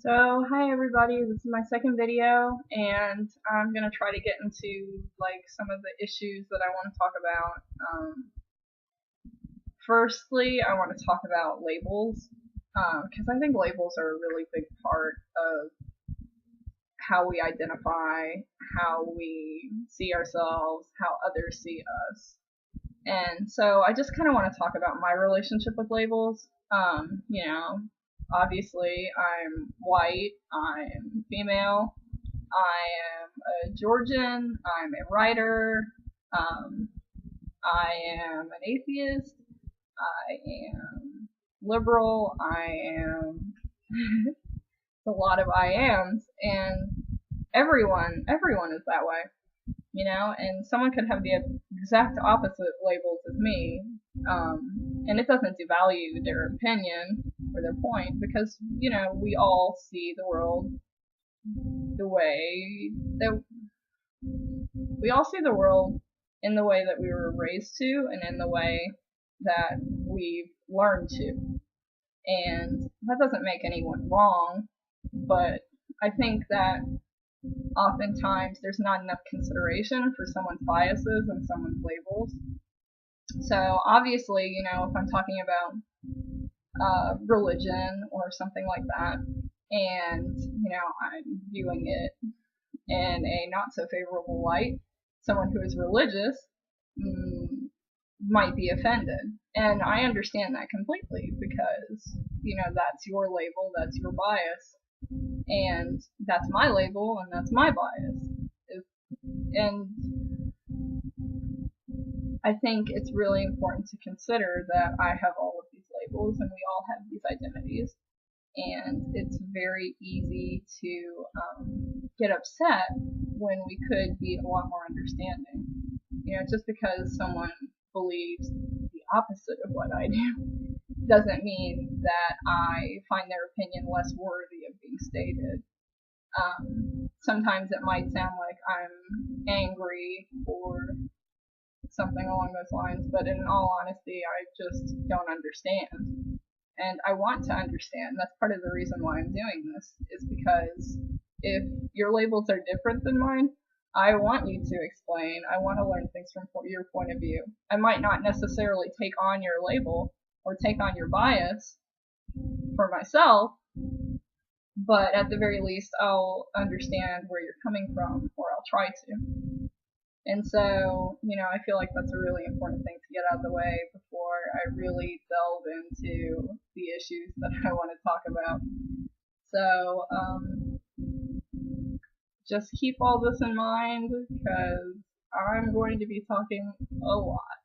Hi everybody, this is my second video, and I'm gonna try to get into some of the issues that I want to talk about. Firstly, I want to talk about labels, because I think labels are a really big part of how we identify, how we see ourselves, how others see us. And so I just kind of want to talk about my relationship with labels. Obviously I'm white, I'm female, I am a Georgian, I'm a writer, um, I am an atheist, I am liberal, I am a lot of I ams, and everyone is that way, and someone could have the exact opposite labels as me, and it doesn't devalue their opinion or their point because, we all see the world the way that we all see the world in the way that we were raised to and in the way that we've learned to. And that doesn't make anyone wrong, but I think that oftentimes there's not enough consideration for someone's biases and someone's labels. So obviously, if I'm talking about religion or something like that, and I'm viewing it in a not so favorable light, someone who is religious might be offended. And I understand that completely because, that's your label, that's your bias, and that's my label and that's my bias. And I think it's really important to consider that I have all of these labels and we all have these identities, and it's very easy to get upset when we could be a lot more understanding. Just because someone believes the opposite of what I do doesn't mean that I find their opinion less worthy of being stated. Sometimes it might sound like I'm angry or something along those lines, but in all honesty, I just don't understand. And I want to understand. That's part of the reason why I'm doing this, is because if your labels are different than mine, I want you to explain. I want to learn things from your point of view. I might not necessarily take on your label or take on your bias for myself, but at the very least, I'll understand where you're coming from, or I'll try to. And so, I feel like that's a really important thing to get out of the way before I really delve into the issues that I want to talk about. So, just keep all this in mind because I'm going to be talking a lot.